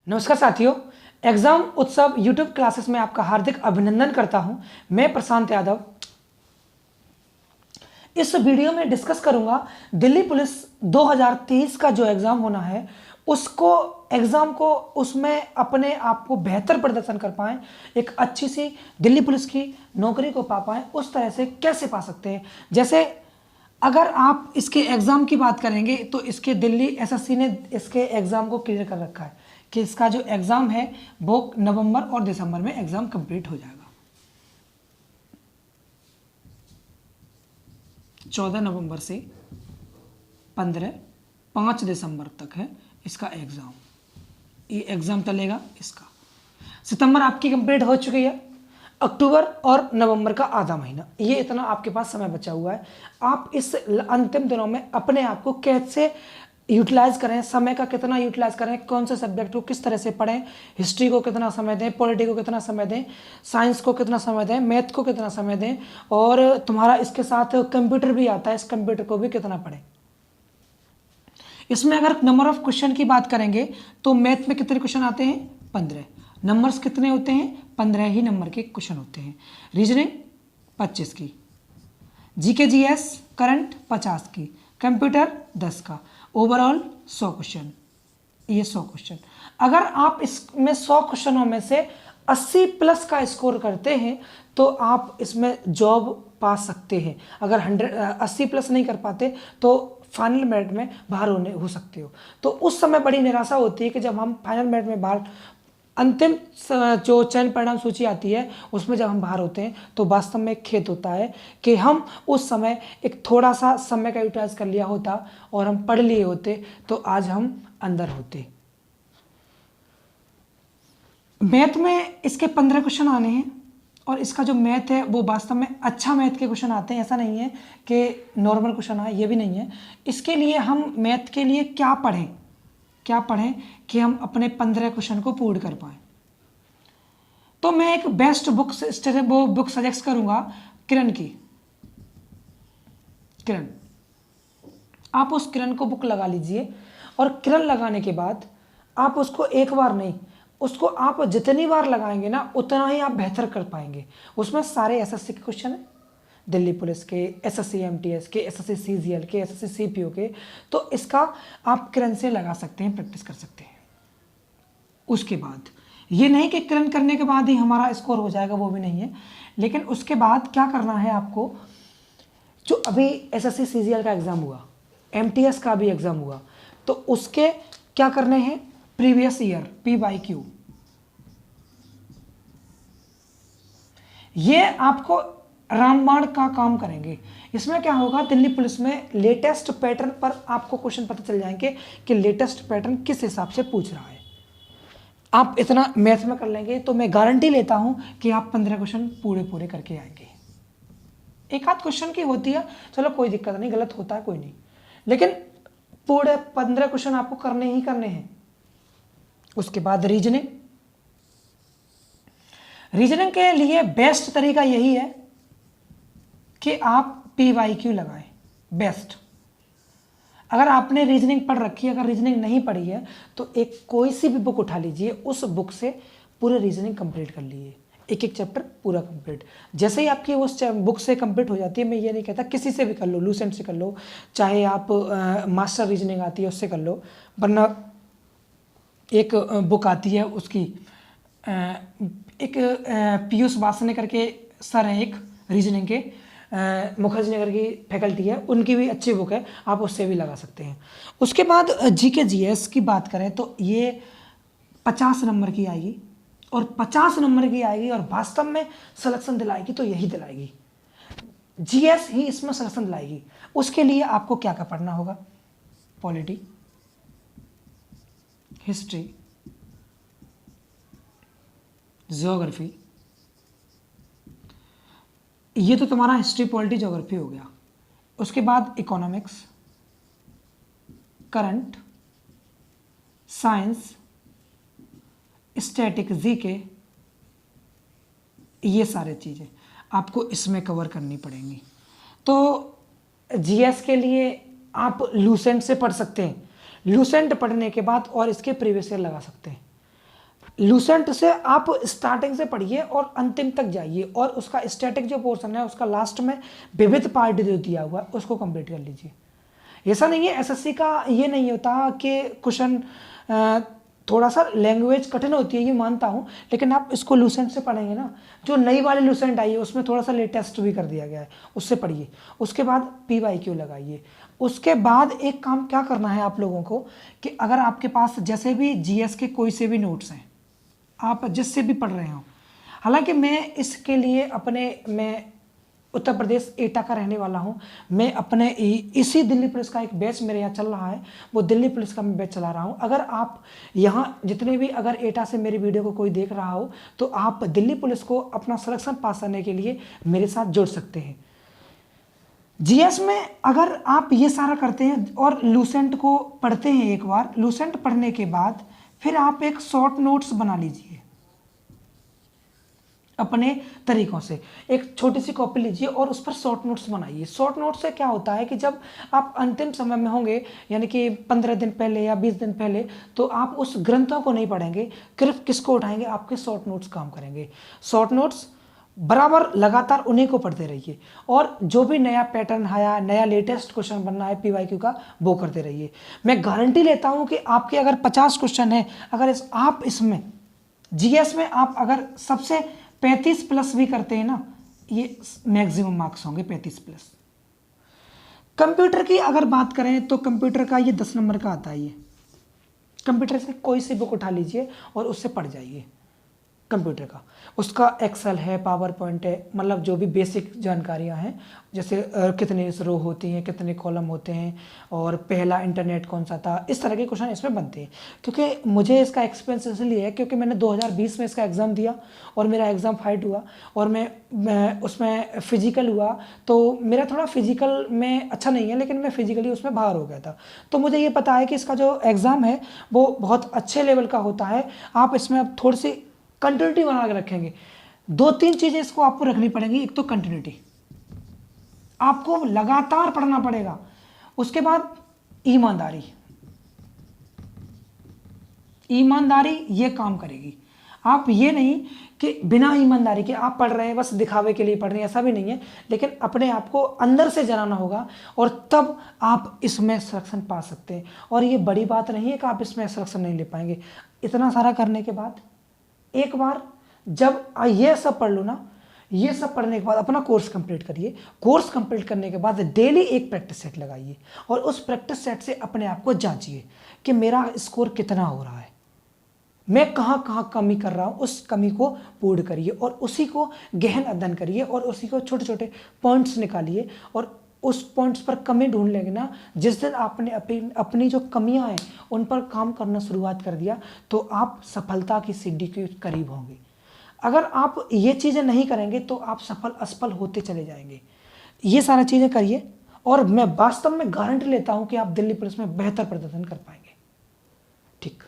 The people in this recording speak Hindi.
नमस्कार साथियों, एग्जाम उत्सव यूट्यूब क्लासेस में आपका हार्दिक अभिनंदन करता हूं। मैं प्रशांत यादव। इस वीडियो में डिस्कस करूंगा दिल्ली पुलिस 2023 का जो एग्जाम होना है उसको एग्जाम को उसमें अपने आप को बेहतर प्रदर्शन कर पाएं, एक अच्छी सी दिल्ली पुलिस की नौकरी को पा पाएं, उस तरह से कैसे पा सकते हैं। जैसे अगर आप इसके एग्ज़ाम की बात करेंगे तो इसके दिल्ली एसएससी ने इसके एग्ज़ाम को क्लियर कर रखा है कि इसका जो एग्ज़ाम है वो नवंबर और दिसंबर में एग्ज़ाम कंप्लीट हो जाएगा। 14 नवंबर से 5 दिसंबर तक है इसका एग्ज़ाम। ये एग्ज़ाम चलेगा इसका। सितंबर आपकी कंप्लीट हो चुकी है, अक्टूबर और नवंबर का आधा महीना, ये इतना आपके पास समय बचा हुआ है। आप इस अंतिम दिनों में अपने आप को कैसे यूटिलाइज करें, समय का कितना यूटिलाइज करें, कौन से सब्जेक्ट को किस तरह से पढ़ें, हिस्ट्री को कितना समय दें, पॉलिटी को कितना समय दें, साइंस को कितना समय दें, मैथ को कितना समय दें, और तुम्हारा इसके साथ कंप्यूटर भी आता है, इस कंप्यूटर को भी कितना पढ़ें। इसमें अगर नंबर ऑफ क्वेश्चन की बात करेंगे तो मैथ में कितने क्वेश्चन आते हैं? 15। नंबर्स कितने होते हैं? 15 ही नंबर के क्वेश्चन होते हैं। रीजनिंग 25 की, जीके जीएस करंट 50 की, कंप्यूटर 10 का, ओवरऑल 100 क्वेश्चन। ये 100 क्वेश्चन, अगर आप इसमें 100 क्वेश्चनों में से 80 प्लस का स्कोर करते हैं तो आप इसमें जॉब पा सकते हैं। अगर 80 प्लस नहीं कर पाते तो फाइनल मेरिट में बाहर हो सकते हो। तो उस समय बड़ी निराशा होती है कि जब हम फाइनल मेरिट में बाहर, अंतिम जो चयन परिणाम सूची आती है उसमें जब हम बाहर होते हैं तो वास्तव में खेद होता है कि हम उस समय एक थोड़ा सा समय का यूटिलाइज कर लिया होता और हम पढ़ लिए होते तो आज हम अंदर होते। मैथ में इसके 15 क्वेश्चन आने हैं और इसका जो मैथ है वो वास्तव में अच्छा मैथ के क्वेश्चन आते हैं। ऐसा नहीं है कि नॉर्मल क्वेश्चन आए, ये भी नहीं है। इसके लिए हम मैथ के लिए क्या पढ़ें कि हम अपने 15 क्वेश्चन को पूर्ण कर पाएँ। तो मैं एक बेस्ट बुक सजेस्ट करूंगा, किरण की। किरण, आप उस किरण को बुक लगा लीजिए और किरण लगाने के बाद आप उसको एक बार नहीं, उसको आप जितनी बार लगाएंगे ना उतना ही आप बेहतर कर पाएंगे। उसमें सारे एसएससी के क्वेश्चन हैं, दिल्ली पुलिस के, एसएससी एमटीएस के, एसएससी सीजीएल के, एसएससी सीपीओ के। तो इसका आप किरण से लगा सकते हैं, प्रैक्टिस कर सकते हैं। उसके बाद ये नहीं कि किरण करने के बाद ही हमारा स्कोर हो जाएगा, वो भी नहीं है। लेकिन उसके बाद क्या करना है आपको, जो अभी एसएससी सीजीएल का एग्ज़ाम हुआ, एमटीएस का भी एग्ज़ाम हुआ, तो उसके क्या करने हैं? प्रीवियस ईयर PYQ, ये आपको रामबाण का काम करेंगे। इसमें क्या होगा, दिल्ली पुलिस में लेटेस्ट पैटर्न पर आपको क्वेश्चन पता चल जाएंगे कि लेटेस्ट पैटर्न किस हिसाब से पूछ रहा है। आप इतना मैथ में कर लेंगे तो मैं गारंटी लेता हूं कि आप 15 क्वेश्चन पूरे करके आएंगे। एक आध क्वेश्चन की होती है, चलो कोई दिक्कत नहीं, गलत होता है कोई नहीं, लेकिन पूरे 15 क्वेश्चन आपको करने ही करने हैं। उसके बाद रीजनिंग के लिए बेस्ट तरीका यही है कि आप PYQ लगाएं, बेस्ट। अगर आपने रीजनिंग पढ़ रखी है, अगर रीजनिंग नहीं पढ़ी है तो एक कोई सी भी बुक उठा लीजिए, उस बुक से पूरे रीजनिंग कंप्लीट कर लीजिए, एक एक चैप्टर पूरा कंप्लीट। जैसे ही आपकी उस बुक से कंप्लीट हो जाती है, मैं ये नहीं कहता किसी से भी कर लो, लूसेंट से कर लो, चाहे आप मास्टर रीजनिंग आती है उससे कर लो, वरना एक बुक आती है उसकी, एक पीयूष वासने करके सर हैं एक रीजनिंग के, मुखर्जी नगर की फैकल्टी है, उनकी भी अच्छी बुक है, आप उससे भी लगा सकते हैं। उसके बाद जीके जीएस की बात करें तो ये 50 नंबर की आएगी, और 50 नंबर की आएगी और वास्तव में सिलेक्शन दिलाएगी तो यही दिलाएगी, जीएस ही इसमें सिलेक्शन दिलाएगी। उसके लिए आपको क्या क्या पढ़ना होगा? पॉलिटी, हिस्ट्री, ज्योग्राफी, ये तो तुम्हारा हिस्ट्री पॉलिटी ज्योग्राफी हो गया। उसके बाद economics, current, science, static, GK, ये सारे चीज़ें आपको इसमें कवर करनी पड़ेंगी। तो जीएस के लिए आप लूसेंट से पढ़ सकते हैं, लूसेंट पढ़ने के बाद और इसके प्रीवियस ईयर लगा सकते हैं। लूसेंट से आप स्टार्टिंग से पढ़िए और अंतिम तक जाइए, और उसका स्टैटिक जो पोर्शन है उसका लास्ट में विविध पार्ट जो दिया हुआ है उसको कंप्लीट कर लीजिए। ऐसा नहीं है, एसएससी का ये नहीं होता कि क्वेश्चन थोड़ा सा लैंग्वेज कठिन होती है, ये मानता हूँ, लेकिन आप इसको लूसेंट से पढ़ेंगे ना, जो नई वाली लूसेंट आई है उसमें थोड़ा सा लेटेस्ट भी कर दिया गया है, उससे पढ़िए। उसके बाद PYQ लगाइए। उसके बाद एक काम क्या करना है आप लोगों को कि अगर आपके पास जैसे भी GS के कोई से भी नोट्स हैं, आप जिससे भी पढ़ रहे हो, हालांकि मैं इसके लिए मैं उत्तर प्रदेश एटा का रहने वाला हूं, मैं अपने इसी दिल्ली पुलिस का एक बैच मेरे यहाँ चल रहा है, वो दिल्ली पुलिस का मैं बैच चला रहा हूं। अगर आप यहाँ जितने भी अगर एटा से मेरी वीडियो को कोई देख रहा हो तो आप दिल्ली पुलिस को अपना सिलेक्शन पास करने के लिए मेरे साथ जुड़ सकते हैं। GS में अगर आप ये सारा करते हैं और लूसेंट को पढ़ते हैं, एक बार लूसेंट पढ़ने के बाद फिर आप एक शॉर्ट नोट्स बना लीजिए अपने तरीकों से। एक छोटी सी कॉपी लीजिए और उस पर शॉर्ट नोट्स बनाइए। शॉर्ट नोट्स से क्या होता है कि जब आप अंतिम समय में होंगे, यानी कि 15 दिन पहले या 20 दिन पहले, तो आप उस ग्रंथों को नहीं पढ़ेंगे, सिर्फ किसको उठाएंगे, आपके शॉर्ट नोट्स काम करेंगे। शॉर्ट नोट्स बराबर लगातार उन्हीं को पढ़ते रहिए, और जो भी नया पैटर्न आया, नया लेटेस्ट क्वेश्चन बनना है PYQ का, वो करते रहिए। मैं गारंटी लेता हूं कि आपके अगर 50 क्वेश्चन है, अगर आप इसमें GS में आप अगर सबसे 35+ भी करते हैं ना, ये मैक्सिमम मार्क्स होंगे 35+। कंप्यूटर की अगर बात करें तो कंप्यूटर का ये 10 नंबर का आता है। ये कंप्यूटर से कोई सी बुक उठा लीजिए और उससे पढ़ जाइए। कंप्यूटर का उसका एक्सेल है, पावर पॉइंट है, मतलब जो भी बेसिक जानकारियां हैं, जैसे कितने रो होती हैं, कितने कॉलम होते हैं, और पहला इंटरनेट कौन सा था, इस तरह के क्वेश्चन इसमें बनते हैं। क्योंकि मुझे इसका एक्सपीरियंस इसलिए है क्योंकि मैंने 2020 में इसका एग्ज़ाम दिया और मेरा एग्ज़ाम फाइट हुआ, और मैं उसमें फिजिकल हुआ, तो मेरा थोड़ा फिजिकल में अच्छा नहीं है, लेकिन मैं फिजिकली उसमें बाहर हो गया था। तो मुझे ये पता है कि इसका जो एग्ज़ाम है वो बहुत अच्छे लेवल का होता है। आप इसमें अब थोड़ी सी कंटिन्यूटी बना के रखेंगे। 2-3 चीजें इसको आपको रखनी पड़ेंगी। एक तो कंटिन्यूटी, आपको लगातार पढ़ना पड़ेगा। उसके बाद ईमानदारी, ईमानदारी ये काम करेगी। आप ये नहीं कि बिना ईमानदारी के आप पढ़ रहे हैं, बस दिखावे के लिए पढ़ रहे हैं, ऐसा भी नहीं है, लेकिन अपने आप को अंदर से जनाना होगा, और तब आप इसमें सिलेक्शन पा सकते हैं। और ये बड़ी बात नहीं है कि आप इसमें सिलेक्शन नहीं ले पाएंगे। इतना सारा करने के बाद एक बार जब ये सब पढ़ लो ना, ये सब पढ़ने के बाद अपना कोर्स कंप्लीट करिए। कोर्स कंप्लीट करने के बाद डेली एक प्रैक्टिस सेट लगाइए, और उस प्रैक्टिस सेट से अपने आप को जांचिए कि मेरा स्कोर कितना हो रहा है, मैं कहाँ कहाँ कमी कर रहा हूँ, उस कमी को पूर्ण करिए, और उसी को गहन अध्ययन करिए, और उसी को छोटे छोटे पॉइंट्स निकालिए, और उस पॉइंट्स पर कमी ढूंढ लेंगे ना। जिस दिन आपने अपनी जो कमियां हैं उन पर काम करना शुरुआत कर दिया, तो आप सफलता की सीढ़ी के करीब होंगे। अगर आप ये चीज़ें नहीं करेंगे तो आप सफल असफल होते चले जाएंगे। ये सारी चीज़ें करिए, और मैं वास्तव में गारंटी लेता हूं कि आप दिल्ली पुलिस में बेहतर प्रदर्शन कर पाएंगे। ठीक।